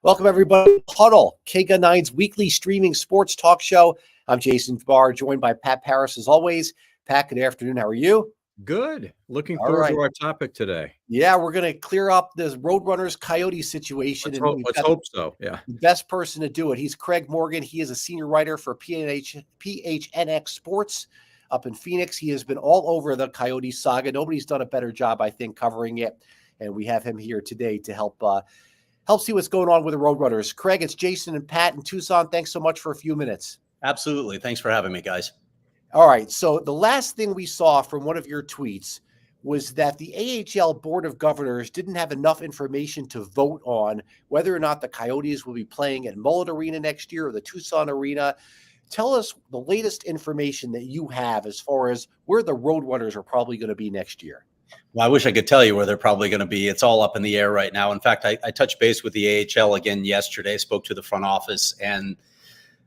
Welcome, everybody. Huddle, KGUN9's weekly streaming sports talk show. I'm Jason Barr, joined by Pat Parris as always. Pat, good afternoon. How are you? Good. Looking forward to our topic today. Yeah, we're going to clear up this Roadrunners Coyote situation. Let's hope so. Yeah. The best person to do it. He's Craig Morgan. He is a senior writer for PHNX Sports up in Phoenix. He has been all over the Coyote saga. Nobody's done a better job, I think, covering it. And we have him here today to help see what's going on with the Roadrunners. Craig, it's Jason and Pat in Tucson. Thanks so much for a few minutes. Absolutely. Thanks for having me, guys. All right. So the last thing we saw from one of your tweets was that the AHL Board of Governors didn't have enough information to vote on whether or not the Coyotes will be playing at Mullet Arena next year or the Tucson Arena. Tell us the latest information that you have as far as where the Roadrunners are probably going to be next year. Well, I wish I could tell you where they're probably going to be. It's all up in the air right now. In fact, I touched base with the AHL again yesterday, spoke to the front office, and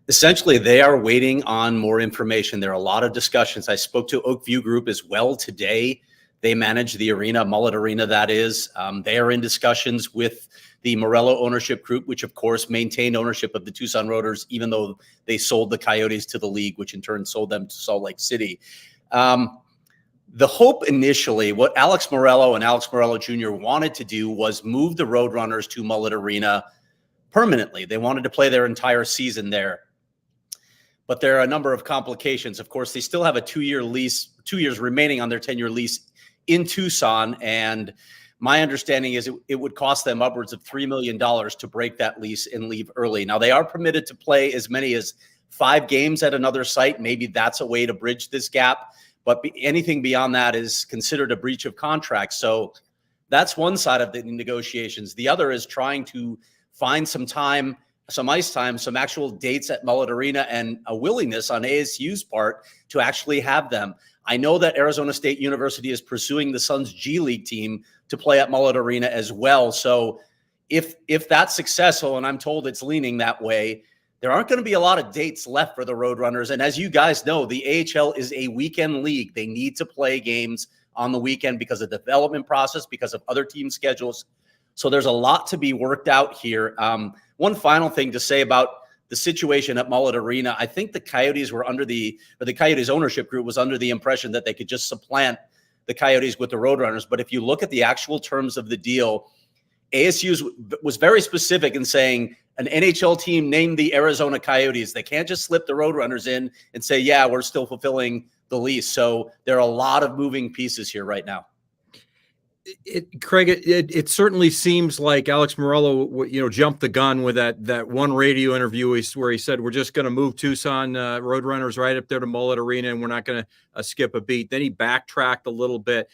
essentially they are waiting on more information. There are a lot of discussions. I spoke to Oakview Group as well today. They manage the arena, Mullet Arena, that is. They are in discussions with the Morello ownership group, which, of course, maintained ownership of the Tucson Roadrunners, even though they sold the Coyotes to the league, which in turn sold them to Salt Lake City. The hope initially, what Alex Morello and Alex Morello Jr. wanted to do was move the Roadrunners to Mullet Arena permanently. They wanted to play their entire season there. But there are a number of complications. Of course, they still have a 2-year lease, 2 years remaining on their 10-year lease in Tucson. And my understanding is it would cost them upwards of $3 million to break that lease and leave early. Now, they are permitted to play as many as 5 games at another site. Maybe that's a way to bridge this gap. But anything beyond that is considered a breach of contract. So that's one side of the negotiations. The other is trying to find some time, some ice time, some actual dates at Mullet Arena, and a willingness on ASU's part to actually have them. I know that Arizona State University is pursuing the Suns G League team to play at Mullet Arena as well. So if that's successful, and I'm told it's leaning that way, there aren't going to be a lot of dates left for the Roadrunners. And as you guys know, the AHL is a weekend league. They need to play games on the weekend because of the development process, because of other team schedules. So there's a lot to be worked out here. One final thing to say about the situation at Mullet Arena. I think the Coyotes were the Coyotes ownership group was under the impression that they could just supplant the Coyotes with the Roadrunners. But if you look at the actual terms of the deal, ASU was very specific in saying an NHL team named the Arizona Coyotes. They can't just slip the Roadrunners in and say, yeah, we're still fulfilling the lease. So there are a lot of moving pieces here right now. Craig, it certainly seems like Alex Morello, jumped the gun with that one radio interview where he said, we're just going to move Tucson Roadrunners right up there to Mullet Arena, and we're not going to skip a beat. Then he backtracked a little bit.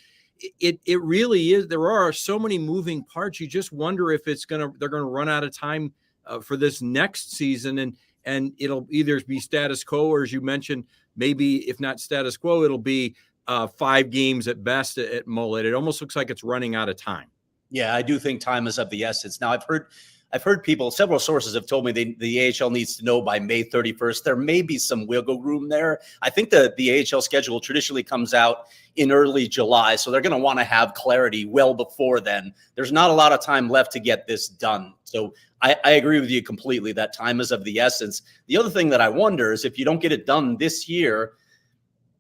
It really is. There are so many moving parts. You just wonder if they're going to run out of time for this next season, and it'll either be status quo, or as you mentioned, maybe if not status quo, it'll be 5 games at best at Mullet. It almost looks like it's running out of time. Yeah, I do think time is of the essence. Now, I've heard people, several sources have told me the AHL needs to know by May 31st. There may be some wiggle room there. I think the AHL schedule traditionally comes out in early July, so they're going to want to have clarity well before then. There's not a lot of time left to get this done. So I agree with you completely that time is of the essence. The other thing that I wonder is if you don't get it done this year,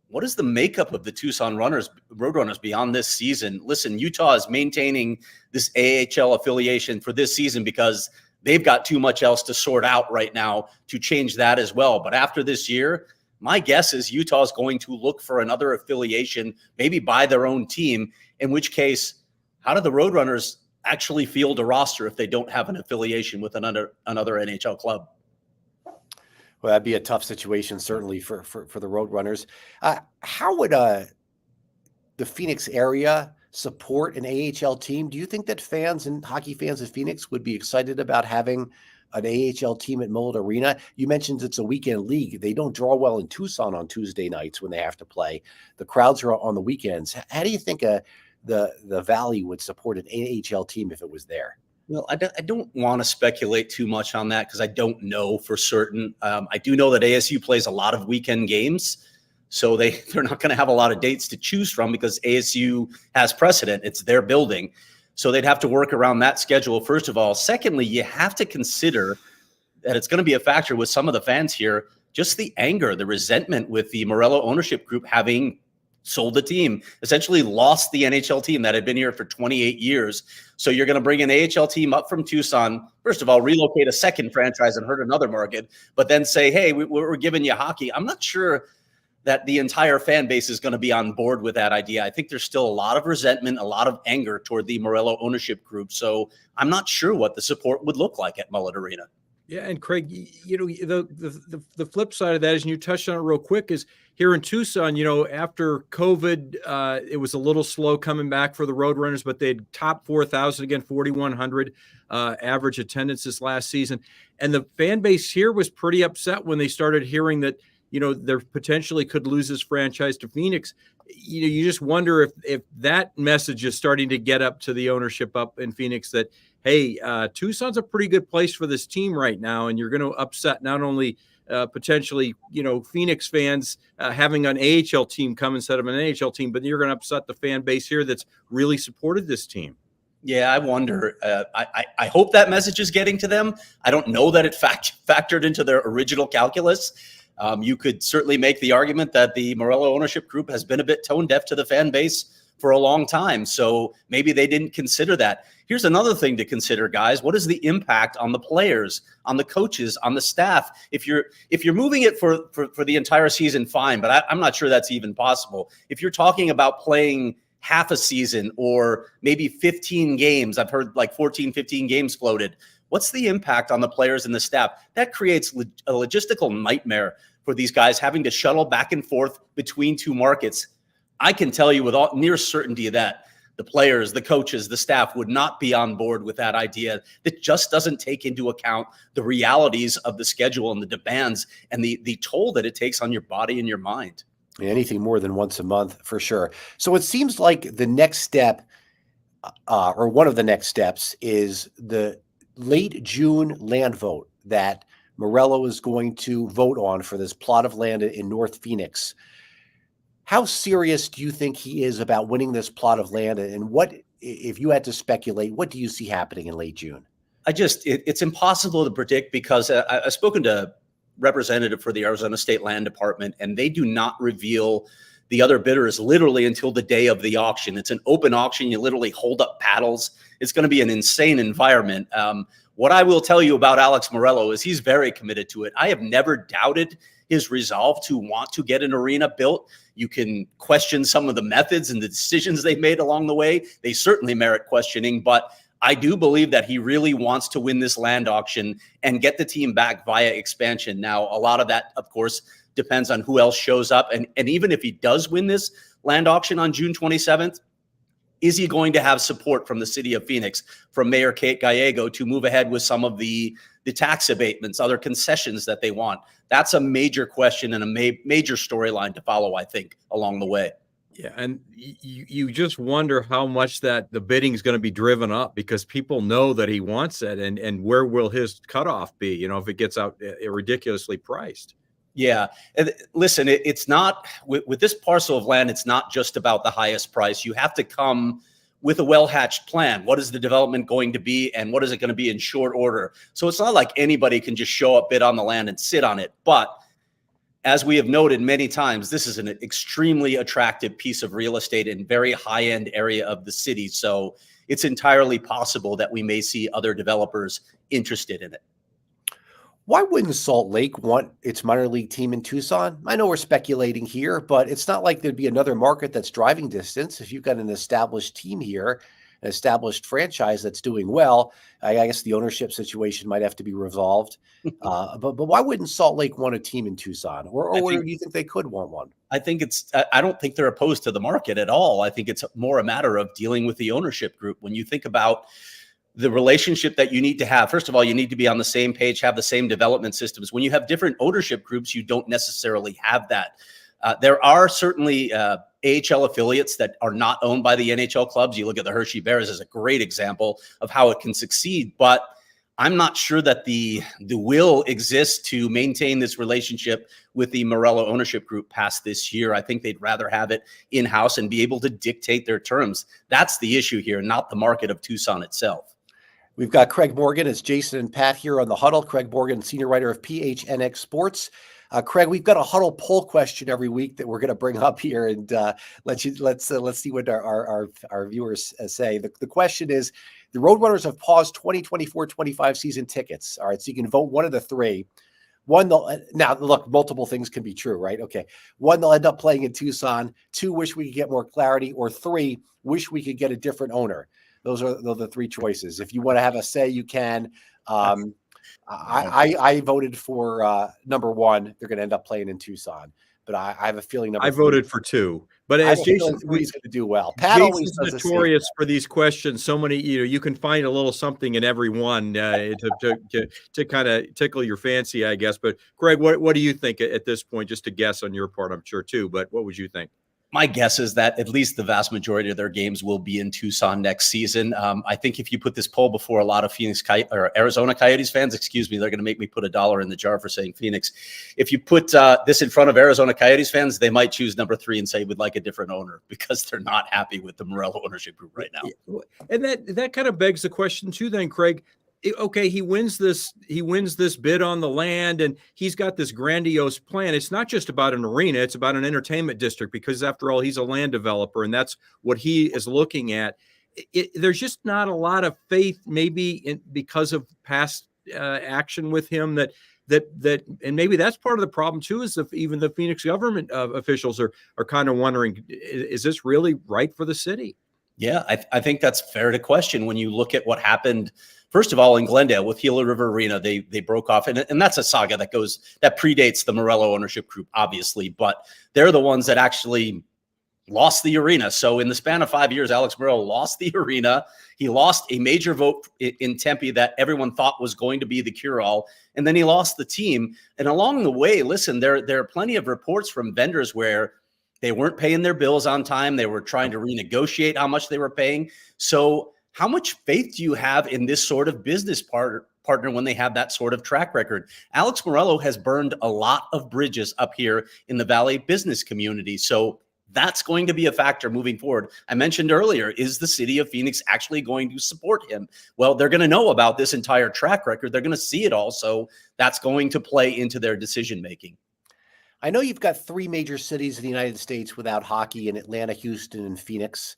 what is the makeup of the Tucson Roadrunners beyond this season? Listen, Utah is maintaining this AHL affiliation for this season because they've got too much else to sort out right now to change that as well. But after this year, my guess is Utah is going to look for another affiliation, maybe buy their own team, in which case, how do the Roadrunners actually field a roster if they don't have an affiliation with another NHL club? Well, that'd be a tough situation, certainly for the Roadrunners. How would the Phoenix area support an AHL team? Do you think that fans and hockey fans of Phoenix would be excited about having an AHL team at Mullet Arena? You mentioned it's a weekend league. They don't draw well in Tucson on Tuesday nights when they have to play. The crowds are on the weekends. How do you think the Valley would support an AHL team if it was there? Well, I don't want to speculate too much on that because I don't know for certain. I do know that ASU plays a lot of weekend games, so they're not going to have a lot of dates to choose from because ASU has precedent. It's their building. So they'd have to work around that schedule, first of all. Secondly, you have to consider that it's going to be a factor with some of the fans here, just the anger, the resentment with the Morello ownership group having sold the team, essentially lost the NHL team that had been here for 28 years. So you're going to bring an AHL team up from Tucson, first of all, relocate a second franchise and hurt another market, but then say, hey, we're giving you hockey. I'm not sure that the entire fan base is going to be on board with that idea. I think there's still a lot of resentment, a lot of anger toward the Morello ownership group. So I'm not sure what the support would look like at Mullet Arena. Yeah, and Craig, the flip side of that is, and you touched on it real quick, is here in Tucson, after COVID, it was a little slow coming back for the Roadrunners, but they'd top 4,000 again, 4,100 average attendance this last season. And the fan base here was pretty upset when they started hearing that, they potentially could lose this franchise to Phoenix. You just wonder if that message is starting to get up to the ownership up in Phoenix that, hey, Tucson's a pretty good place for this team right now, and you're going to upset not only potentially, Phoenix fans having an AHL team come instead of an NHL team, but you're going to upset the fan base here that's really supported this team. Yeah, I wonder. I hope that message is getting to them. I don't know that it factored into their original calculus. You could certainly make the argument that the Morello ownership group has been a bit tone deaf to the fan base for a long time. So maybe they didn't consider that. Here's another thing to consider, guys. What is the impact on the players, on the coaches, on the staff? If you're moving it for the entire season, fine, but I'm not sure that's even possible. If you're talking about playing half a season or maybe 15 games, I've heard like 14, 15 games floated. What's the impact on the players and the staff? That creates a logistical nightmare for these guys having to shuttle back and forth between two markets. I can tell you with all near certainty that the players, the coaches, the staff would not be on board with that idea. That just doesn't take into account the realities of the schedule and the demands and the toll that it takes on your body and your mind. Anything more than once a month, for sure. So it seems like the next step, or one of the next steps, is the late June land vote that Morello is going to vote on for this plot of land in North Phoenix. How serious do you think he is about winning this plot of land? And what, if you had to speculate, what do you see happening in late June? It's impossible to predict because I've spoken to representative for the Arizona State Land Department, and they do not reveal the other bidders literally until the day of the auction. It's an open auction. You literally hold up paddles. It's going to be an insane environment. What I will tell you about Alex Morello is he's very committed to it. I have never doubted his resolve to want to get an arena built. You can question some of the methods and the decisions they've made along the way. They certainly merit questioning, but I do believe that he really wants to win this land auction and get the team back via expansion. Now, a lot of that, of course, depends on who else shows up. And even if he does win this land auction on June 27th, is he going to have support from the city of Phoenix, from Mayor Kate Gallego to move ahead with some of the tax abatements, other concessions that they want? That's a major question and a major storyline to follow, I think, along the way. Yeah, and you just wonder how much that the bidding is going to be driven up because people know that he wants it, and where will his cutoff be? If it gets out ridiculously priced. Yeah, and listen, it's not with this parcel of land. It's not just about the highest price. You have to come with a well-hatched plan. What is the development going to be, and what is it going to be in short order? So it's not like anybody can just show up, bid on the land, and sit on it. But as we have noted many times, this is an extremely attractive piece of real estate in very high-end area of the city. So it's entirely possible that we may see other developers interested in it. Why wouldn't Salt Lake want its minor league team in Tucson? I know we're speculating here, but it's not like there'd be another market that's driving distance. If you've got an established team here, an established franchise that's doing well. I guess the ownership situation might have to be resolved. But why wouldn't Salt Lake want a team in Tucson, or do you think they could want one? I think I don't think they're opposed to the market at all. I think it's more a matter of dealing with the ownership group. When you think about the relationship that you need to have, first of all, you need to be on the same page, have the same development systems. When you have different ownership groups, you don't necessarily have that. There are certainly AHL affiliates that are not owned by the NHL clubs. You look at the Hershey Bears as a great example of how it can succeed, but I'm not sure that the will exists to maintain this relationship with the Morello ownership group past this year. I think they'd rather have it in-house and be able to dictate their terms. That's the issue here, not the market of Tucson itself. We've got Craig Morgan. It's Jason and Pat here on the Huddle. Craig Morgan, senior writer of PHNX Sports. Craig, we've got a Huddle poll question every week that we're going to bring up here, and let's see what our viewers say. The question is: the Roadrunners have paused 2024-25 season tickets. All right, so you can vote one of the three. Now look, multiple things can be true, right? Okay, one, they'll end up playing in Tucson. Two, wish we could get more clarity, or three, wish we could get a different owner. Those are the three choices. If you want to have a say, you can. I voted for number one. They're going to end up playing in Tucson, but I have a feeling I voted for two. But as Jason, he's going to do well. Pat Jason's always does notorious for these questions. So many, you can find a little something in every one to kind of tickle your fancy, I guess. But Greg, what do you think at this point? Just to guess on your part, I'm sure too. But what would you think? My guess is that at least the vast majority of their games will be in Tucson next season. I think if you put this poll before a lot of Arizona Coyotes fans, they're going to make me put $1 in the jar for saying Phoenix. If you put this in front of Arizona Coyotes fans, they might choose number 3 and say we'd like a different owner because they're not happy with the Morello ownership group right now. And that kind of begs the question too, then, Craig. Okay, he wins this bid on the land, and he's got this grandiose plan. It's not just about an arena, it's about an entertainment district, because after all, he's a land developer, and that's what he is looking at. There's just not a lot of faith, maybe because of past action with him, that and maybe that's part of the problem too, is if even the Phoenix government officials are kind of wondering, is this really right for the city? Yeah, I think that's fair to question when you look at what happened. First of all, in Glendale with Gila River Arena, they broke off, and that's a saga that predates the Morello ownership group, obviously, but they're the ones that actually lost the arena. So in the span of 5 years, Alex Morello lost the arena. He lost a major vote in Tempe that everyone thought was going to be the cure-all, and then he lost the team. And along the way, listen, there are plenty of reports from vendors where they weren't paying their bills on time. They were trying to renegotiate how much they were paying. So how much faith do you have in this sort of business partner when they have that sort of track record? Alex Morello has burned a lot of bridges up here in the Valley business community. So that's going to be a factor moving forward. I mentioned earlier, is the city of Phoenix actually going to support him? Well, they're going to know about this entire track record. They're going to see it all. So that's going to play into their decision-making. I know you've got 3 major cities in the United States without hockey, in Atlanta, Houston, and Phoenix.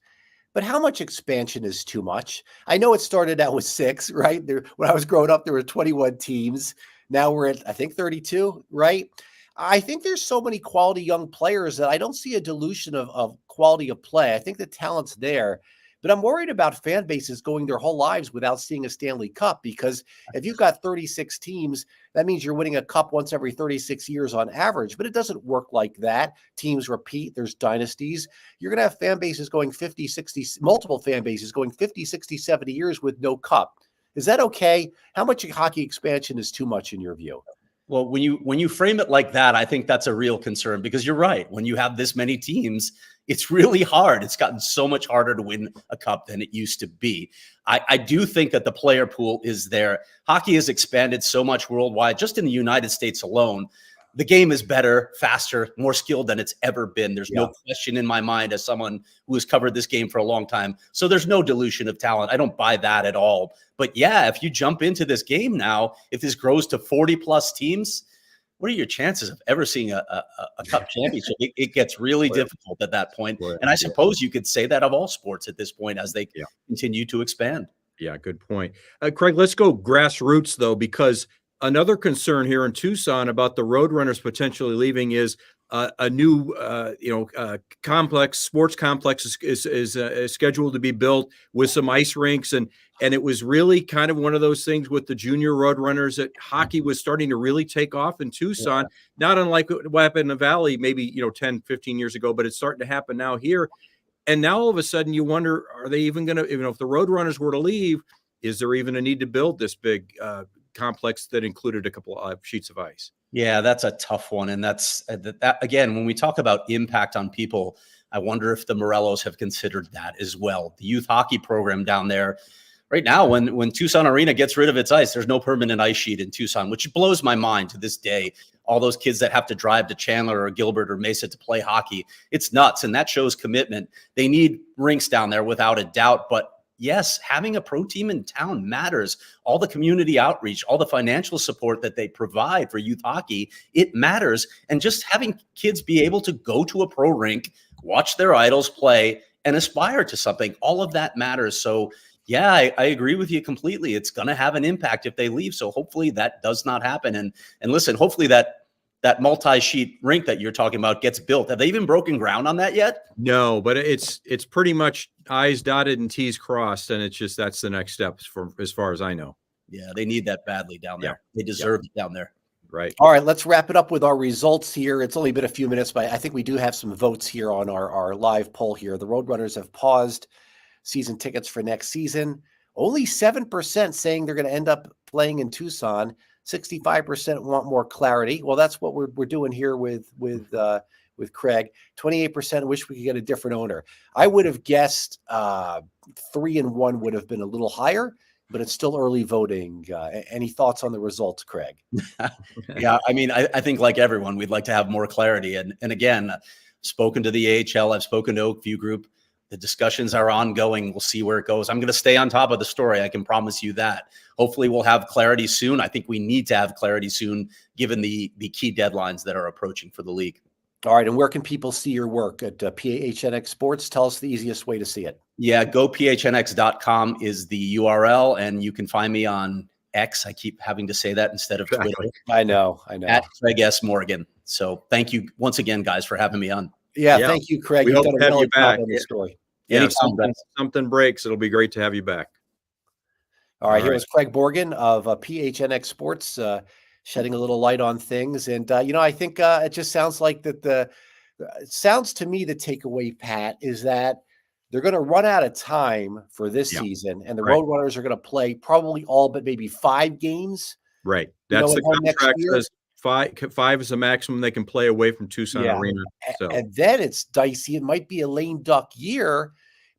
But how much expansion is too much? I know it started out with 6, right? When I was growing up, there were 21 teams. Now we're at, I think, 32, right? I think there's so many quality young players that I don't see a dilution of quality of play. I think the talent's there. But I'm worried about fan bases going their whole lives without seeing a Stanley Cup, because if you've got 36 teams, that means you're winning a cup once every 36 years on average. But it doesn't work like that. Teams repeat. There's dynasties. You're going to have fan bases going 50, 60, multiple fan bases going 50, 60, 70 years with no cup. Is that okay? How much hockey expansion is too much in your view? Well, when you frame it like that, I think that's a real concern, because you're right. When you have this many teams, it's really hard. It's gotten so much harder to win a cup than it used to be. I do think that the player pool is there. Hockey has expanded so much worldwide. Just in the United States alone, the game is better, faster, more skilled than it's ever been. There's no question in my mind, as someone who has covered this game for a long time. So there's no dilution of talent. I don't buy that at all. But yeah, if you jump into this game now, if this grows to 40 plus teams, what are your chances of ever seeing a cup championship? It gets really difficult at that point. And I suppose you could say that of all sports at this point as they continue to expand. Yeah, good point. Craig, let's go grassroots, though, because another concern here in Tucson about the Roadrunners potentially leaving is a new sports complex is scheduled to be built with some ice rinks, and it was really kind of one of those things with the junior Roadrunners that hockey was starting to really take off in Tucson, not unlike what happened in the Valley maybe 10, 15 years ago, but it's starting to happen now here. And now all of a sudden you wonder, are they even going to, if the Roadrunners were to leave, is there even a need to build this big complex that included a couple of sheets of ice? Yeah, that's a tough one. And that's that again, when we talk about impact on people, I wonder if the Morellos have considered that as well. The youth hockey program down there right now, when Tucson Arena gets rid of its ice, there's no permanent ice sheet in Tucson, which blows my mind to this day. All those kids that have to drive to Chandler or Gilbert or Mesa to play hockey, it's nuts. And that shows commitment. They need rinks down there without a doubt. But yes, having a pro team in town matters. All the community outreach, all the financial support that they provide for youth hockey, it matters. And just having kids be able to go to a pro rink, watch their idols play, and aspire to something, all of that matters. So yeah, I agree with you completely. It's going to have an impact if they leave. So hopefully that does not happen. And listen, hopefully that multi-sheet rink that you're talking about gets built. Have they even broken ground on that yet? No, but it's pretty much I's dotted and T's crossed, and it's just that's the next steps for as far as I know. Yeah, they need that badly down there. They deserve it down there. Right. All right, let's wrap it up with our results here. It's only been a few minutes, but I think we do have some votes here on our live poll here. The Roadrunners have paused season tickets for next season. Only 7% saying they're going to end up playing in Tucson. 65% want more clarity. Well, that's what we're doing here with Craig. 28% wish we could get a different owner. I would have guessed 3 and 1 would have been a little higher, but it's still early voting. Any thoughts on the results, Craig? Yeah, I mean, I think like everyone, we'd like to have more clarity. And again, spoken to the AHL, I've spoken to Oakview Group. The discussions are ongoing. We'll see where it goes. I'm going to stay on top of the story. I can promise you that. Hopefully we'll have clarity soon. I think we need to have clarity soon, given the key deadlines that are approaching for the league. All right. And where can people see your work at PHNX Sports? Tell us the easiest way to see it. Yeah, gophnx.com is the URL, and you can find me on X. I keep having to say that instead of Twitter. I know. At Craig S. Morgan. So thank you once again, guys, for having me on. Yeah, thank you, Craig. We hope to have you back. On the story. Yeah, something breaks, it'll be great to have you back. All right, here was Craig Borgen of PHNX Sports, shedding a little light on things. And, I think it just sounds like it sounds to me the takeaway, Pat, is that they're going to run out of time for this season, and the Roadrunners are going to play probably all but maybe 5 games. Right. That's the contract says 5 is the maximum they can play away from Tucson Arena. So. And then it's dicey. It might be a lame duck year,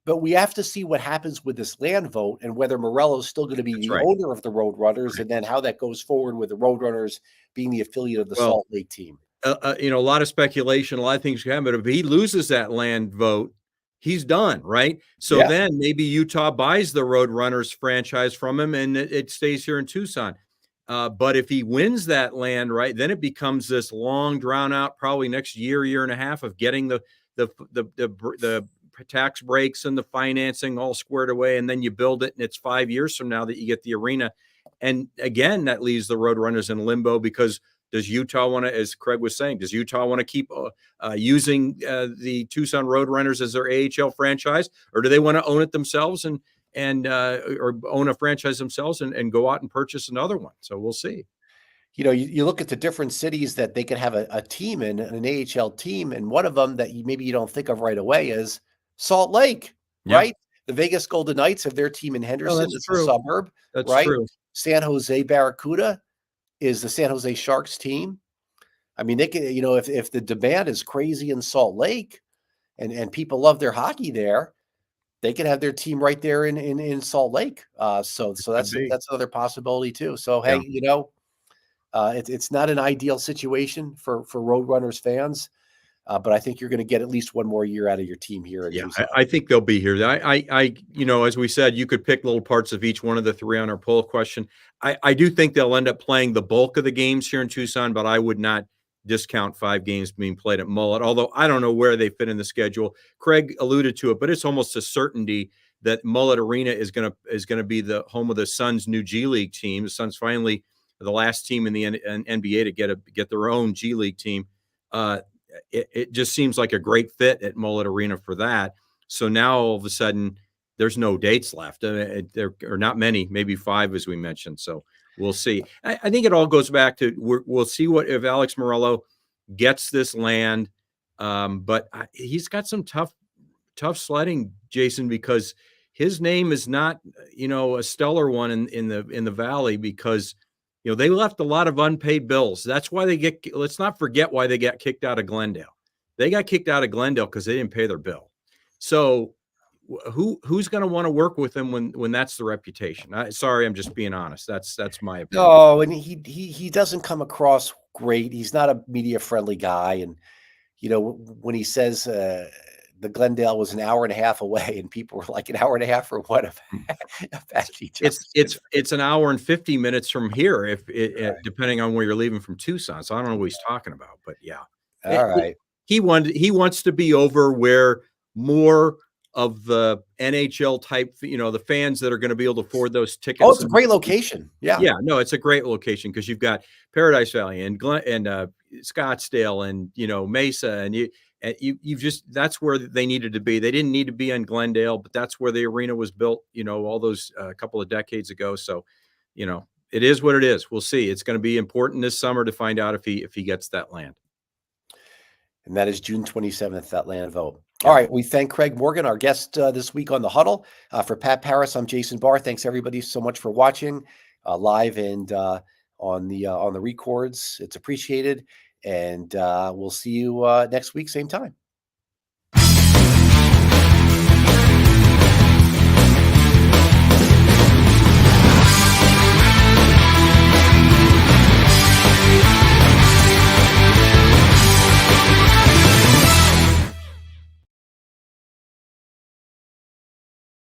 but we have to see what happens with this land vote and whether Morello is still going to be the owner of the Roadrunners, and then how that goes forward with the Roadrunners being the affiliate of the Salt Lake team. A lot of speculation, a lot of things can happen. But if he loses that land vote, he's done, right? So then maybe Utah buys the Roadrunners franchise from him, and it stays here in Tucson. But if he wins that land, right, then it becomes this long, drawn out, probably next year and a half of getting the tax breaks and the financing all squared away, and then you build it, and it's 5 years from now that you get the arena. And again, that leaves the Roadrunners in limbo, because does Utah want to, as Craig was saying, does Utah want to keep using the Tucson Roadrunners as their AHL franchise, or do they want to own it themselves and or own a franchise themselves and go out and purchase another one? So we'll see. You look at the different cities that they could have a team in, an AHL team, and one of them that maybe you don't think of right away is Salt Lake, right? The Vegas Golden Knights have their team in Henderson. It's a suburb, that's right? True. San Jose Barracuda is the San Jose Sharks team. I mean, they can, if the demand is crazy in Salt Lake and people love their hockey there, they could have their team right there in Salt Lake. So that's another possibility too. So, hey, it's not an ideal situation for Roadrunners fans, but I think you're going to get at least one more year out of your team here. I think they'll be here. As we said, you could pick little parts of each one of the 3 on our poll question. I do think they'll end up playing the bulk of the games here in Tucson, but I would not discount 5 games being played at Mullet, although I don't know where they fit in the schedule. Craig alluded to it, but it's almost a certainty that Mullet Arena is going to be the home of the Suns' new G League team. The Suns finally the last team in the NBA to get their own G League team. it just seems like a great fit at Mullet Arena for that. So now all of a sudden there's no dates left. There are not many, maybe 5, as we mentioned. So we'll see. I think it all goes back to we'll see what if Alex Morello gets this land. But he's got some tough sledding, Jason, because his name is not, a stellar one in the Valley, because they left a lot of unpaid bills. That's why let's not forget why they got kicked out of Glendale. They got kicked out of Glendale because they didn't pay their bill. So who's going to want to work with him when that's the reputation? Sorry, I'm just being honest. That's my opinion. No, and he doesn't come across great. He's not a media friendly guy. And, when he says the Glendale was an hour and a half away, and people were like, an hour and a half for what? It's an hour and 50 minutes from here, depending on where you're leaving from Tucson. So I don't know what he's talking about, but yeah. All right. He wants to be over where more of the NHL type, the fans that are going to be able to afford those tickets. Oh, it's a great location. Yeah. Yeah, no, it's a great location because you've got Paradise Valley and Scottsdale and, Mesa, and you've just, that's where they needed to be. They didn't need to be in Glendale, but that's where the arena was built, all those couple of decades ago. So, it is what it is. We'll see. It's going to be important this summer to find out if he gets that land. And that is June 27th, that land vote. All right. We thank Craig Morgan, our guest this week on the Huddle. For Pat Parris, I'm Jason Barr. Thanks everybody so much for watching live and on the records. It's appreciated. And we'll see you next week, same time.